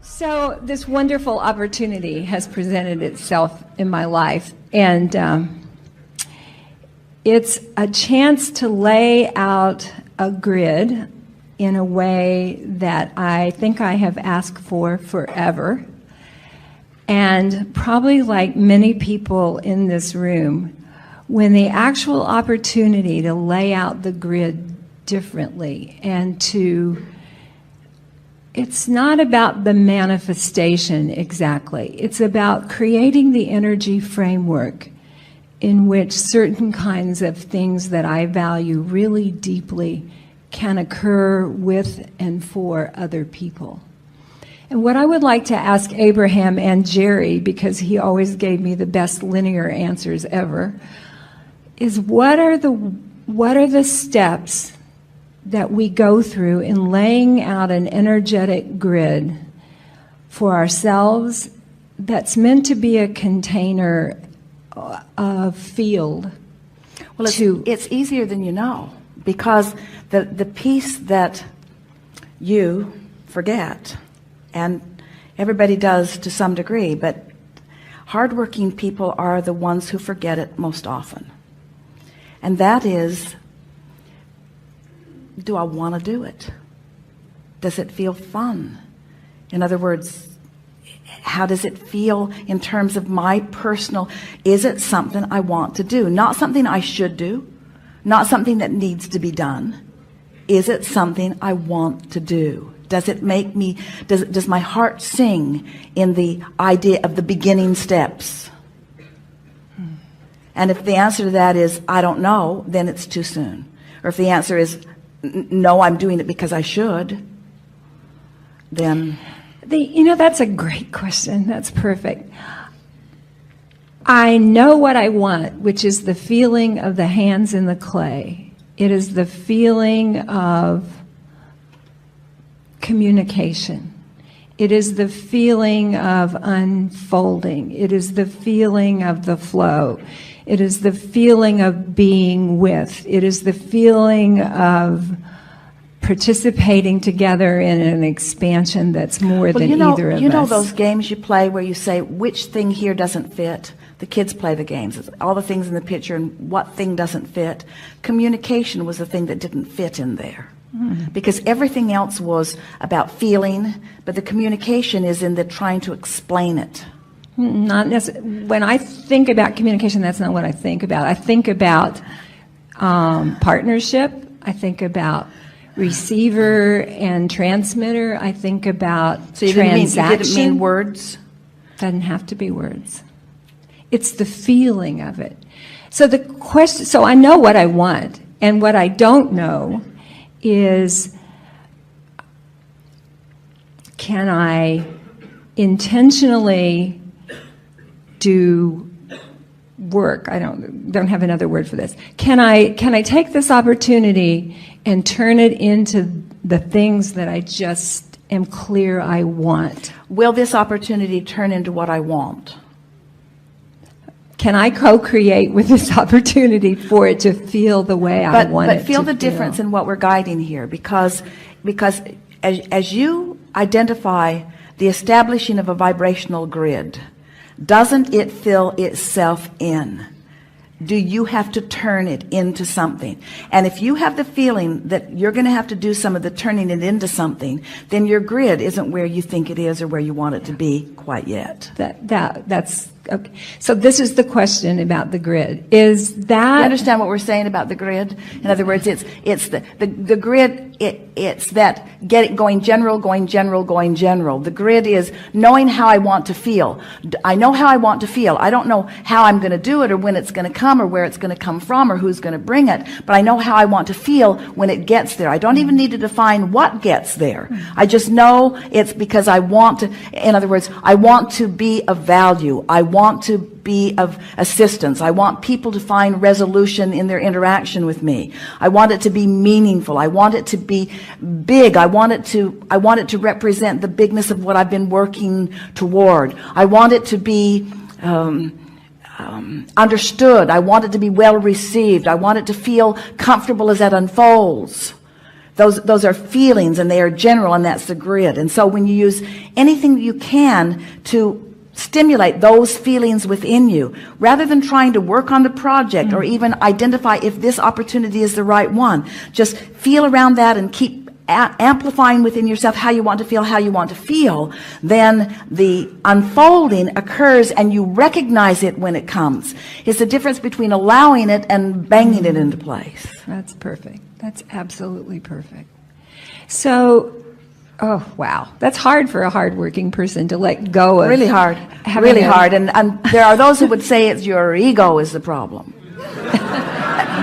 So this wonderful opportunity has presented itself in my life, and it's a chance to lay out a grid in a way that I think I have asked for forever. And probably like many people in this room, when the actual opportunity to lay out the grid differently and to, it's not about the manifestation exactly. It's about creating the energy framework in which certain kinds of things that I value really deeply can occur with and for other people. And what I would like to ask Abraham and Jerry, because he always gave me the best linear answers ever, is what are the steps that we go through in laying out an energetic grid for ourselves that's meant to be a container of field? Well, it's easier than you know, because the piece that you forget, and everybody does to some degree, but hardworking people are the ones who forget it most often. And that is, do I want to do it? Does it feel fun? In other words, how does it feel in terms of my personal, is it something I want to do? Not something I should do, not something that needs to be done. Is it something I want to do? Does it make me, does my heart sing in the idea of the beginning steps? And if the answer to that is, I don't know, then it's too soon. Or if the answer is, no, I'm doing it because I should, then... That's a great question. That's perfect. I know what I want, which is the feeling of the hands in the clay. It is the feeling of communication. It is the feeling of unfolding. It is the feeling of the flow. It is the feeling of being with. It is the feeling of participating together in an expansion that's more than either of us. You know those games you play where you say, which thing here doesn't fit? The kids play the games. It's all the things in the picture and what thing doesn't fit. Communication was the thing that didn't fit in there. Because everything else was about feeling, but the communication is in the trying to explain it. Not necessarily. When I think about communication, that's not what I think about. I think about partnership. I think about receiver and transmitter. I think about transaction. You didn't mean words? Doesn't have to be words. It's the feeling of it. So the question. So I know what I want, and what I don't know is, can I intentionally do work? I don't have another word for this. Can I take this opportunity and turn it into the things that I just am clear I want? Will this opportunity turn into what I want? Can I co-create with this opportunity for it to feel the way I want it to feel? But feel the difference in what we're guiding here, because as you identify the establishing of a vibrational grid, doesn't it fill itself in? Do you have to turn it into something? And if you have the feeling that you're going to have to do some of the turning it into something, then your grid isn't where you think it is or where you want it to be quite yet. That's okay. So this is the question about the grid. Is that... You understand what we're saying about the grid? In other words, it's the grid, it's that get it going general, going general, going general. The grid is knowing how I want to feel. I know how I want to feel. I don't know how I'm going to do it or when it's going to come or where it's going to come from or who's going to bring it, but I know how I want to feel when it gets there. I don't even need to define what gets there. I just know it's because I want to, in other words, I want to be of value. I want to be of assistance. I want people to find resolution in their interaction with me. I want it to be meaningful. I want it to be big. I want it to represent the bigness of what I've been working toward. I want it to be understood. I want it to be well received. I want it to feel comfortable as that unfolds. Those are feelings, and they are general, and that's the grid. And so when you use anything that you can to stimulate those feelings within you, rather than trying to work on the project or even identify if this opportunity is the right one, just feel around that and keep amplifying within yourself how you want to feel, then the unfolding occurs and you recognize it when it comes. It's the difference between allowing it and banging it into place. That's perfect. That's absolutely perfect. So, oh, wow. That's hard for a hardworking person to let go of. Really hard. Really hard. And there are those who would say it's your ego is the problem.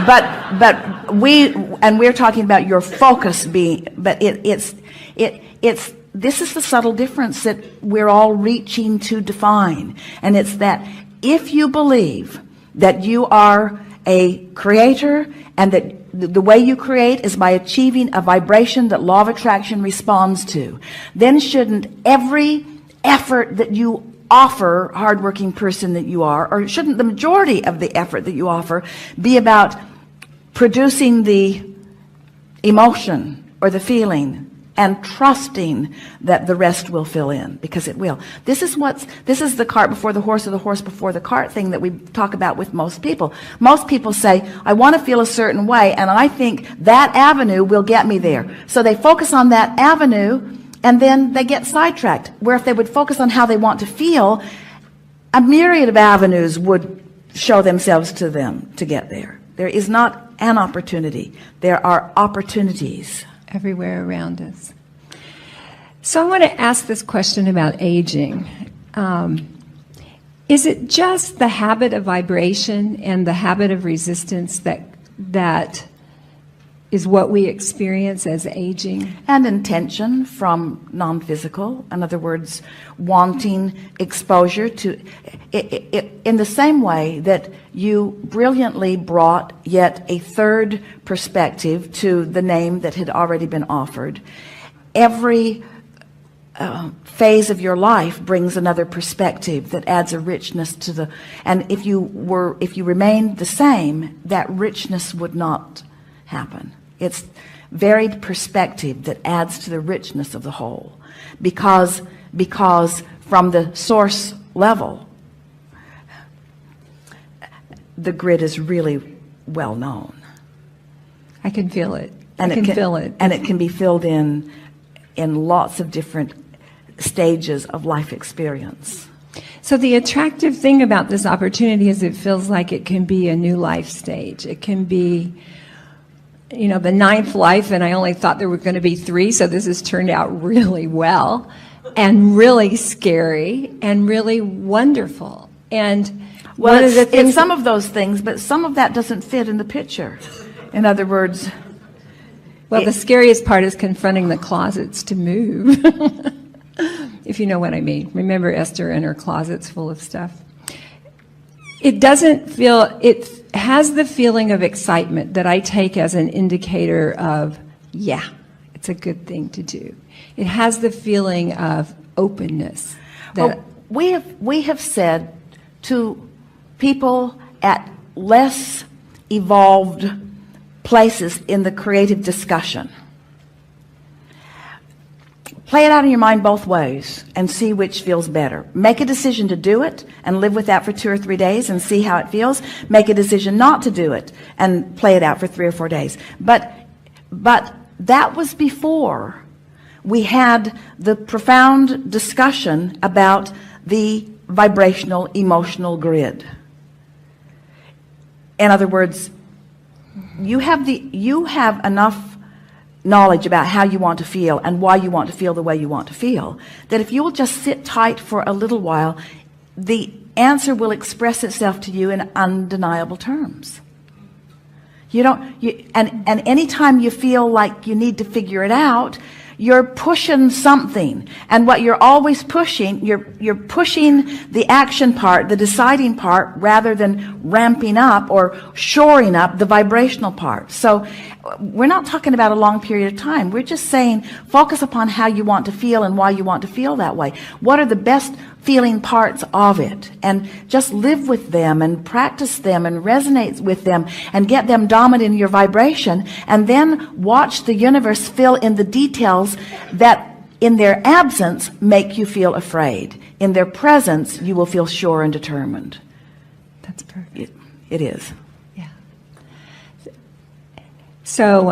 But we're talking about your focus being, but it's this is the subtle difference that we're all reaching to define. And it's that if you believe that you are a creator and that the way you create is by achieving a vibration that law of attraction responds to, then shouldn't every effort that you offer, hardworking person that you are, or shouldn't the majority of the effort that you offer be about producing the emotion or the feeling and trusting that the rest will fill in, because it will. This is the cart before the horse, or the horse before the cart thing that we talk about with most people. Most people say, I want to feel a certain way, and I think that avenue will get me there. So they focus on that avenue, and then they get sidetracked. Where if they would focus on how they want to feel, a myriad of avenues would show themselves to them to get there. There is not an opportunity. There are opportunities everywhere around us. So I want to ask this question about aging. Is it just the habit of vibration and the habit of resistance that is what we experience as aging? And intention from non-physical. In other words, wanting exposure to in the same way that you brilliantly brought yet a third perspective to the name that had already been offered. Every phase of your life brings another perspective that adds a richness to the, and if you remained the same, that richness would not happen. It's varied perspective that adds to the richness of the whole, because from the source level, the grid is really well known. I can feel it. And I can feel it. And it can be filled in lots of different stages of life experience. So the attractive thing about this opportunity is it feels like it can be a new life stage. It can be, the 9th life, and I only thought there were going to be 3, so this has turned out really well and really scary and really wonderful. And well, it's some of those things, but some of that doesn't fit in the picture. In other words, well, the scariest part is confronting the closets to move. If you know what I mean. Remember Esther and her closets full of stuff. It has the feeling of excitement that I take as an indicator of, yeah, it's a good thing to do. It has the feeling of openness. We have said to people at less evolved places in the creative discussion, play it out in your mind both ways and see which feels better. Make a decision to do it and live with that for 2 or 3 days and see how it feels. Make a decision not to do it and play it out for 3 or 4 days. But that was before we had the profound discussion about the vibrational emotional grid. In other words, you have enough knowledge about how you want to feel and why you want to feel the way you want to feel, that if you will just sit tight for a little while, the answer will express itself to you in undeniable terms. And anytime you feel like you need to figure it out, you're pushing something. And what you're always pushing, you're pushing the action part, the deciding part, rather than ramping up or shoring up the vibrational part. So we're not talking about a long period of time. We're just saying focus upon how you want to feel and why you want to feel that way. What are the best feeling parts of it? And just live with them and practice them and resonate with them and get them dominant in your vibration, and then watch the universe fill in the details that in their absence make you feel afraid. In their presence, you will feel sure and determined. That's perfect. It is. Yeah. So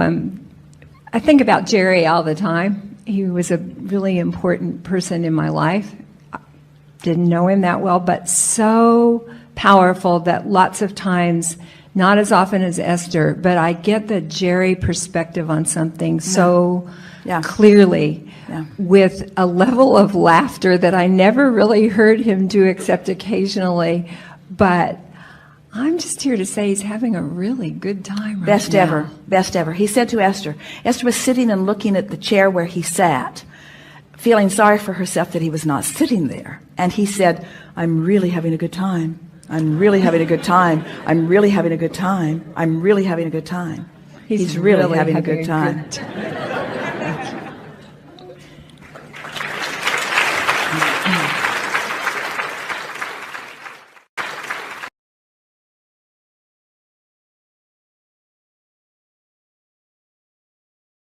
I think about Jerry all the time. He was a really important person in my life. I didn't know him that well, but so powerful that lots of times, not as often as Esther, but I get the Jerry perspective on something so clearly, with a level of laughter that I never really heard him do except occasionally. But I'm just here to say he's having a really good time right now. Best ever. He said to Esther was sitting and looking at the chair where he sat, feeling sorry for herself that he was not sitting there. And he said, I'm really having a good time. I'm really having a good time. I'm really having a good time. I'm really having a good time. He's really having a good time.